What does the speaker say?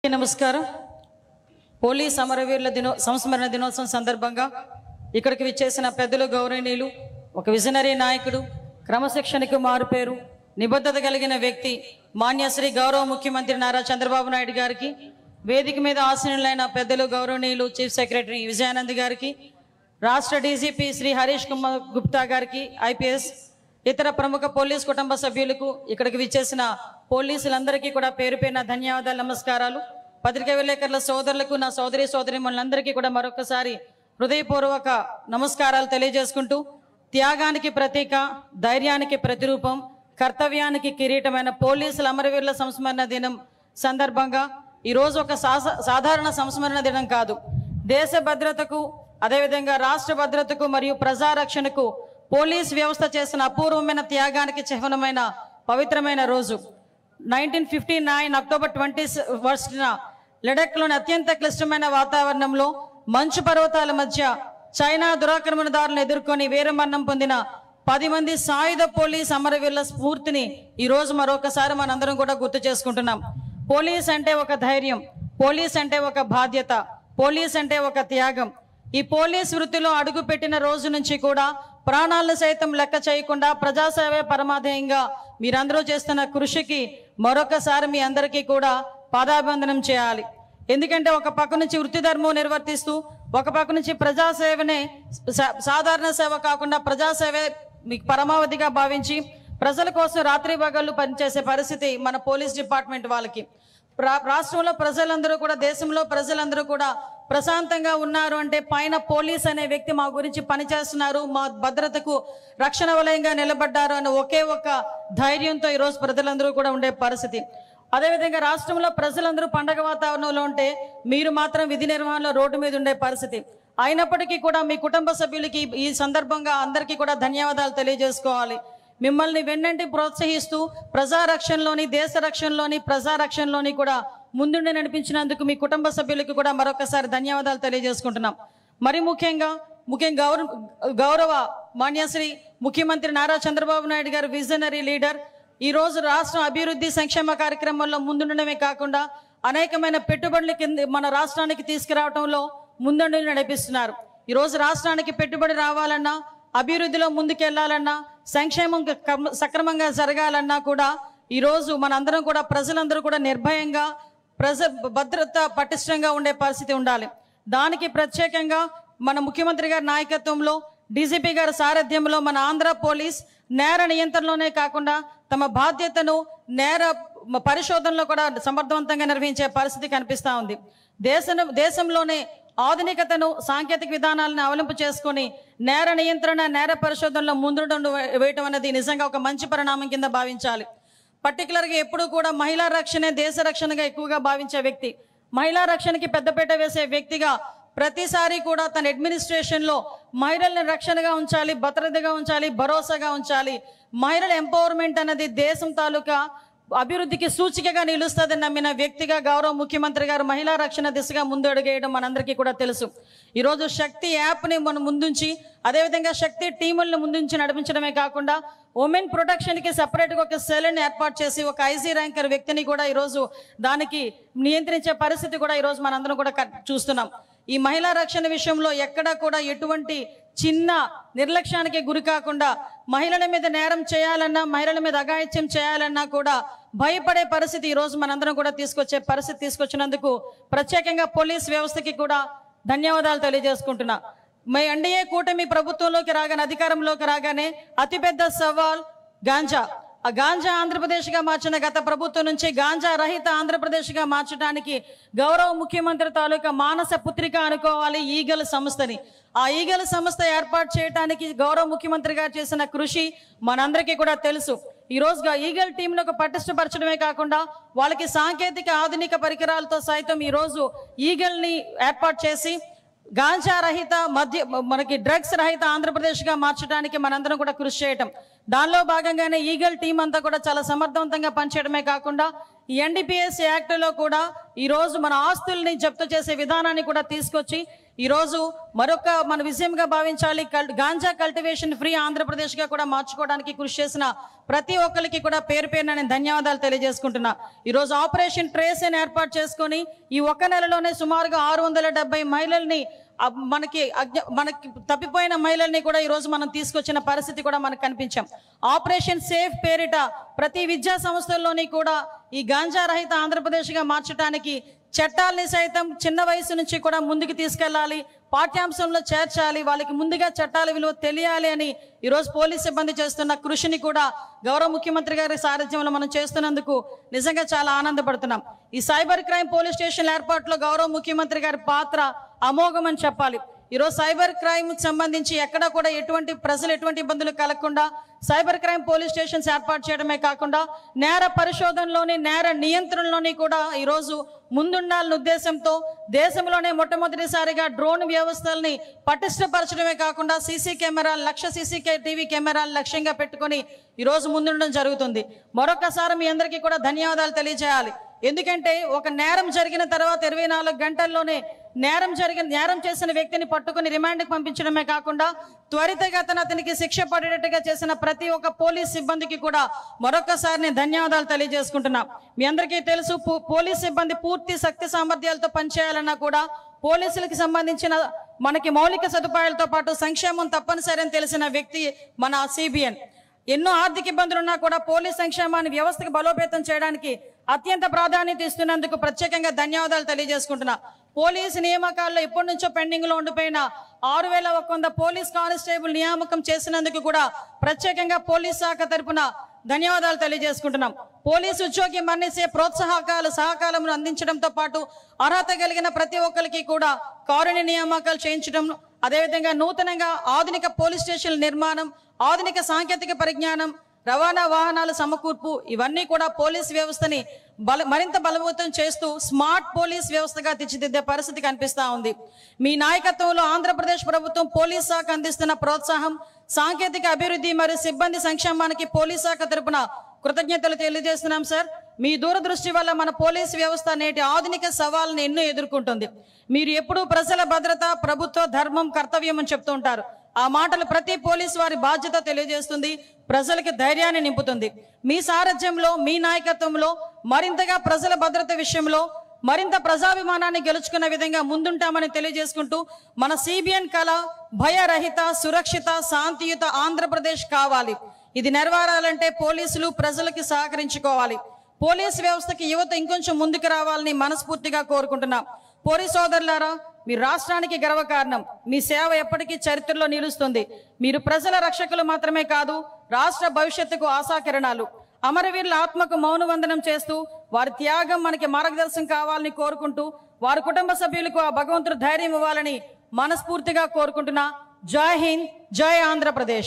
నమస్కారం. పోలీస్ అమరవీరుల సంస్మరణ దినోత్సవం సందర్భంగా ఇక్కడికి విచ్చేసిన పెద్దలు, గౌరవనీయులు, ఒక విజనరీ నాయకుడు, క్రమశిక్షణకు మారుపేరు, నిబద్ధత కలిగిన వ్యక్తి మాన్యశ్రీ గౌరవ ముఖ్యమంత్రి నారా చంద్రబాబు నాయుడు గారికి, వేదిక మీద ఆసీనులైన పెద్దలు, గౌరవనీయులు చీఫ్ సెక్రటరీ విజయానంద్ గారికి, రాష్ట్ర డీజీపీ శ్రీ హరీష్ కుమార్ గుప్తా గారికి, ఐపీఎస్, ఇతర ప్రముఖ పోలీస్ కుటుంబ సభ్యులకు, ఇక్కడికి విచ్చేసిన పోలీసులందరికీ కూడా పేరు పేరున ధన్యవాదాలు, నమస్కారాలు. పత్రికా విలేకరుల సోదరులకు, నా సోదరీమణులందరికీ కూడా మరొకసారి హృదయపూర్వక నమస్కారాలు తెలియజేసుకుంటూ, త్యాగానికి ప్రతీక, ధైర్యానికి ప్రతిరూపం, కర్తవ్యానికి కిరీటమైన పోలీసుల అమరవీరుల సంస్మరణ దినం సందర్భంగా ఈరోజు ఒక సాధారణ సంస్మరణ దినం కాదు, దేశ భద్రతకు, అదేవిధంగా రాష్ట్ర భద్రతకు మరియు ప్రజారక్షణకు పోలీస్ వ్యవస్థ చేసిన అపూర్వమైన త్యాగానికి చిహ్నమైన పవిత్రమైన రోజు. 1959 అక్టోబర్ 21న లడఖ్లోని అత్యంత క్లిష్టమైన వాతావరణంలో మంచు పర్వతాల మధ్య చైనా దురాక్రమణదారులను ఎదుర్కొని వీరమరణం పొందిన 10 మంది సాయుధ పోలీస్ అమరవీరుల స్ఫూర్తిని ఈరోజు మరొకసారి మనందరం కూడా గుర్తు చేసుకుంటున్నాం. పోలీస్ అంటే ఒక ధైర్యం, పోలీస్ అంటే ఒక బాధ్యత, పోలీస్ అంటే ఒక త్యాగం. ఈ పోలీస్ వృత్తిలో అడుగు పెట్టిన రోజు నుంచి కూడా ప్రాణాలను సైతం లెక్క చేయకుండా ప్రజాసేవే పరమాధేయంగా మీరందరూ చేస్తున్న కృషికి మరొకసారి మీ అందరికీ కూడా పాదాభివందనం చేయాలి. ఎందుకంటే ఒక పక్క నుంచి వృత్తి ధర్మం నిర్వర్తిస్తూ, ఒక పక్క నుంచి ప్రజాసేవనే సాధారణ సేవ కాకుండా ప్రజాసేవే మీకు పరమావధిగా భావించి ప్రజల కోసం రాత్రి పగళ్ళు పనిచేసే పరిస్థితి మన పోలీస్ డిపార్ట్మెంట్ వాళ్ళకి. రాష్ట్రంలో ప్రజలందరూ కూడా, దేశంలో ప్రజలందరూ కూడా ప్రశాంతంగా ఉన్నారు అంటే పైన పోలీస్ అనే వ్యక్తి మా గురించి పనిచేస్తున్నారు, మా భద్రతకు రక్షణ వలయంగా నిలబడ్డారు అనే ఒకే ఒక ధైర్యంతో ఈరోజు ప్రజలందరూ కూడా ఉండే పరిస్థితి. అదేవిధంగా రాష్ట్రంలో ప్రజలందరూ పండగ వాతావరణంలో ఉంటే మీరు మాత్రం విధి నిర్వహణలో రోడ్డు మీద ఉండే పరిస్థితి. అయినప్పటికీ కూడా మీ కుటుంబ సభ్యులకి ఈ సందర్భంగా అందరికీ కూడా ధన్యవాదాలు తెలియజేసుకోవాలి. మిమ్మల్ని వెన్నంటి ప్రోత్సహిస్తూ ప్రజారక్షణలోని, దేశ రక్షణలోని, ప్రజారక్షణలోని కూడా ముందుండి నడిపించినందుకు మీ కుటుంబ సభ్యులకు కూడా మరొకసారి ధన్యవాదాలు తెలియజేసుకుంటున్నాం. మరి ముఖ్యంగా గౌరవ మాన్యశ్రీ ముఖ్యమంత్రి నారా చంద్రబాబు నాయుడు గారు విజనరీ లీడర్. ఈరోజు రాష్ట్రం అభివృద్ధి సంక్షేమ కార్యక్రమాల్లో ముందుండడమే కాకుండా అనేకమైన పెట్టుబడుల కింద మన రాష్ట్రానికి తీసుకురావడంలో ముందుండి నడిపిస్తున్నారు. ఈరోజు రాష్ట్రానికి పెట్టుబడి రావాలన్నా, అభివృద్ధిలో ముందుకెళ్లాలన్నా, సంక్షేమం సక్రమంగా జరగాలన్నా కూడా ఈరోజు మనందరం కూడా, ప్రజలందరూ కూడా నిర్భయంగా, భద్రత పటిష్టంగా ఉండే పరిస్థితి ఉండాలి. దానికి ప్రత్యేకంగా మన ముఖ్యమంత్రి గారి నాయకత్వంలో, డీజీపీ గారి సారథ్యంలో మన ఆంధ్ర పోలీస్ నేర నియంత్రణలోనే కాకుండా తమ బాధ్యతను నేర పరిశోధనలో కూడా సమర్థవంతంగా నిర్వహించే పరిస్థితి కనిపిస్తూ ఉంది. దేశంలోనే ఆధునికతను, సాంకేతిక విధానాలను అవలంబు చేసుకొని నేర నియంత్రణ, నేర పరిశోధనలో ముందు వేయటం అనేది నిజంగా ఒక మంచి పరిణామం కింద భావించాలి. పర్టికులర్గా ఎప్పుడు కూడా మహిళా రక్షణే దేశ రక్షణగా ఎక్కువగా భావించే వ్యక్తి, మహిళా రక్షణకి పెద్దపీట వేసే వ్యక్తిగా ప్రతిసారి కూడా తన అడ్మినిస్ట్రేషన్లో మహిళల్ని రక్షణగా ఉంచాలి, భద్రతగా ఉంచాలి, భరోసాగా ఉంచాలి. మహిళల ఎంపవర్మెంట్ అనేది దేశం తాలూకా అభివృద్ధికి సూచికగా నిలుస్తుందని నమ్మిన వ్యక్తిగా గౌరవ ముఖ్యమంత్రి గారు మహిళా రక్షణ దిశగా ముందు అడుగేయడం మనందరికీ కూడా తెలుసు. ఈరోజు శక్తి యాప్ని మనం ముందుంచి, అదేవిధంగా శక్తి టీములను ముందుంచి నడిపించడమే కాకుండా ఉమెన్ ప్రొటెక్షన్కి సపరేట్గా ఒక సెల్ని ఏర్పాటు చేసి ఒక ఐజీ ర్యాంకర్ వ్యక్తిని కూడా ఈరోజు దానికి నియంత్రించే పరిస్థితి కూడా ఈరోజు మనందరం కూడా చూస్తున్నాం. ఈ మహిళా రక్షణ విషయంలో ఎక్కడా కూడా ఎటువంటి చిన్న నిర్లక్ష్యానికి గురి కాకుండా మహిళల మీద నేరం చేయాలన్నా, మహిళల మీద అఘాయిత్యం చేయాలన్నా కూడా భయపడే పరిస్థితి ఈరోజు మనందరం కూడా తీసుకొచ్చినందుకు ప్రత్యేకంగా పోలీస్ వ్యవస్థకి కూడా ధన్యవాదాలు తెలియజేసుకుంటున్నా. మీ ఎన్డీఏ కూటమి ప్రభుత్వంలోకి రాగానే, అధికారంలోకి రాగానే అతిపెద్ద సవాల్ గాంజా. ఆ గాంజా ఆంధ్రప్రదేశ్గా మార్చిన గత ప్రభుత్వం నుంచి గాంజా రహిత ఆంధ్రప్రదేశ్గా మార్చడానికి గౌరవ ముఖ్యమంత్రి తాలూకా మానస పుత్రిక అనుకోవాలి ఈగల్ సంస్థని. ఆ ఈగల్ సంస్థ ఏర్పాటు చేయడానికి గౌరవ ముఖ్యమంత్రి గారు చేసిన కృషి మనందరికీ కూడా తెలుసు. ఈరోజు ఈగల్ టీంను ఒక పటిష్టపరచడమే కాకుండా వాళ్ళకి సాంకేతిక ఆధునిక పరికరాలతో సైతం ఈరోజు ఈగల్ని ఏర్పాటు చేసి గాంజా రహిత, మనకి డ్రగ్స్ రహిత ఆంధ్రప్రదేశ్గా మార్చడానికి మనందరం కూడా కృషి చేయటం. దానిలో భాగంగానే ఈగల్ టీం అంతా కూడా చాలా సమర్థవంతంగా పనిచేయడమే కాకుండా ఈ ఎన్డీపీఎస్ యాక్ట్లో కూడా ఈరోజు మన ఆస్తుల్ని జప్తు చేసే విధానాన్ని కూడా తీసుకొచ్చి ఈరోజు మరొక మన విజయంగా భావించాలి. గాంజా కల్టివేషన్ ఫ్రీ ఆంధ్రప్రదేశ్గా కూడా మార్చుకోవడానికి కృషి చేసిన ప్రతి ఒక్కరికి కూడా పేరు పేరున నేను ధన్యవాదాలు తెలియజేసుకుంటున్నా. ఈరోజు ఆపరేషన్ ట్రేస్ అని ఏర్పాటు చేసుకొని ఈ ఒక్క నెలలోనే సుమారుగా 670 మహిళల్ని మనకి తప్పిపోయిన మహిళల్ని కూడా ఈరోజు మనం తీసుకొచ్చిన పరిస్థితి కూడా మనకు కనిపించాం. ఆపరేషన్ సేఫ్ పేరిట ప్రతి విద్యా సంస్థల్లోని కూడా ఈ గాంజా రహిత ఆంధ్రప్రదేశ్గా మార్చడానికి చట్టాలని సైతం చిన్న వయసు నుంచి కూడా ముందుకు తీసుకెళ్లాలి, పాఠ్యాంశంలో చేర్చాలి, వాళ్ళకి ముందుగా చట్టాల విలువ తెలియాలి అని ఈరోజు పోలీస్ సిబ్బంది చేస్తున్న కృషిని కూడా గౌరవ ముఖ్యమంత్రి గారి సారథ్యంలో మనం చేస్తున్నందుకు నిజంగా చాలా ఆనందపడుతున్నాం. ఈ సైబర్ క్రైమ్ పోలీస్ స్టేషన్ ఏర్పాటులో గౌరవ ముఖ్యమంత్రి గారి పాత్ర అమోఘం అని చెప్పాలి. ఈరోజు సైబర్ క్రైమ్ సంబంధించి ఎక్కడ కూడా ప్రజలు ఎటువంటి ఇబ్బందులు కలగకుండా సైబర్ క్రైమ్ పోలీస్ స్టేషన్స్ ఏర్పాటు చేయడమే కాకుండా నేర పరిశోధనలోని నేర నియంత్రణలోని కూడా ఈరోజు ముందుండాలన్న ఉద్దేశంతో దేశంలోనే మొట్టమొదటిసారిగా డ్రోన్ వ్యవస్థల్ని పటిష్టపరచడమే కాకుండా సీసీ కెమెరాలు 1,00,000 CCTV కెమెరాలు లక్ష్యంగా పెట్టుకొని ఈరోజు ముందుండడం జరుగుతుంది. మరొకసారి మీ అందరికీ కూడా ధన్యవాదాలు తెలియజేయాలి. ఎందుకంటే ఒక నేరం జరిగిన తర్వాత 24 గంటల్లోనే నేరం చేసిన వ్యక్తిని పట్టుకుని రిమాండ్కి పంపించడమే కాకుండా త్వరితగతిన అతనికి శిక్ష పడేటట్టుగా చేసిన ప్రతి ఒక్క పోలీస్ సిబ్బందికి కూడా మరొకసారి నేను ధన్యవాదాలు తెలియజేసుకుంటున్నా. మీ అందరికీ తెలుసు, పోలీస్ సిబ్బంది పూర్తి శక్తి సామర్థ్యాలతో పనిచేయాలన్నా కూడా పోలీసులకు సంబంధించిన మనకి మౌలిక సదుపాయాలతో పాటు సంక్షేమం తప్పనిసరి అని తెలిసిన వ్యక్తి మన సిబిఎన్. ఎన్నో ఆర్థిక ఇబ్బందులు ఉన్నా కూడా పోలీస్ సంక్షేమాన్ని వ్యవస్థకు బలోపేతం చేయడానికి అత్యంత ప్రాధాన్యత ఇస్తున్నందుకు ప్రత్యేకంగా ధన్యవాదాలు తెలియజేసుకుంటున్నా. పోలీసు నియామకాల్లో ఎప్పటి నుంచో పెండింగ్లో ఉండిపోయిన 6,100 పోలీస్ కానిస్టేబుల్ నియామకం చేసినందుకు కూడా ప్రత్యేకంగా పోలీస్ శాఖ తరపున ధన్యవాదాలు తెలియజేసుకుంటున్నాం. పోలీసు ఉద్యోగి మరణించే సహకారం అందించడంతో పాటు అర్హత కలిగిన ప్రతి ఒక్కరికి కూడా కారుణ్య నియామకాలు చేయించడం, అదేవిధంగా నూతనంగా ఆధునిక పోలీస్ స్టేషన్ల నిర్మాణం, ఆధునిక సాంకేతిక పరిజ్ఞానం, రవాణా వాహనాల సమకూర్పు ఇవన్నీ కూడా పోలీస్ వ్యవస్థని మరింత బలవంతం చేస్తూ స్మార్ట్ పోలీస్ వ్యవస్థగా తీర్చిదిద్దే పరిస్థితి కనిపిస్తూ ఉంది. మీ నాయకత్వంలో ఆంధ్రప్రదేశ్ ప్రభుత్వం పోలీస్ శాఖ అందిస్తున్న ప్రోత్సాహం, సాంకేతిక అభివృద్ధి మరియు సిబ్బంది సంక్షేమానికి పోలీస్ శాఖ తరపున కృతజ్ఞతలు తెలియజేస్తున్నాం సార్. మీ దూరదృష్టి వల్ల మన పోలీస్ వ్యవస్థ నేటి ఆధునిక సవాళ్ళను ఎన్నో ఎదుర్కొంటుంది. మీరు ఎప్పుడూ ప్రజల భద్రత, ప్రభుత్వ ధర్మం, కర్తవ్యం అని చెప్తూ ఉంటారు. ఆ మాటలు ప్రతి పోలీసు వారి బాధ్యత తెలియజేస్తుంది, ప్రజలకి ధైర్యాన్ని నింపుతుంది. మీ సారథ్యంలో, మీ నాయకత్వంలో మరింతగా ప్రజల భద్రత విషయంలో మరింత ప్రజాభిమానాన్ని గెలుచుకున్న విధంగా ముందుంటామని తెలియజేసుకుంటూ మన సిబిఎన్ కళ భయరహిత, సురక్షిత, శాంతియుత ఆంధ్రప్రదేశ్ కావాలి. ఇది నెరవేరాలంటే పోలీసులు ప్రజలకి సహకరించుకోవాలి. పోలీసు వ్యవస్థకి యువత ఇంకొంచెం ముందుకు రావాలని మనస్ఫూర్తిగా కోరుకుంటున్నాం. పోలీసు సోదరులారా, మీ రాష్ట్రానికి గర్వకారణం. మీ సేవ ఎప్పటికీ చరిత్రలో నిలుస్తుంది. మీరు ప్రజల రక్షకులు మాత్రమే కాదు, రాష్ట్ర భవిష్యత్తుకు ఆశాకిరణాలు. అమరవీరుల ఆత్మకు మౌనవందనం చేస్తూ వారి త్యాగం మనకి మార్గదర్శనం కావాలని కోరుకుంటూ వారి కుటుంబ సభ్యులకు ఆ భగవంతుడు ధైర్యం ఇవ్వాలని మనస్ఫూర్తిగా కోరుకుంటున్నా. జై హింద్, జై ఆంధ్రప్రదేశ్.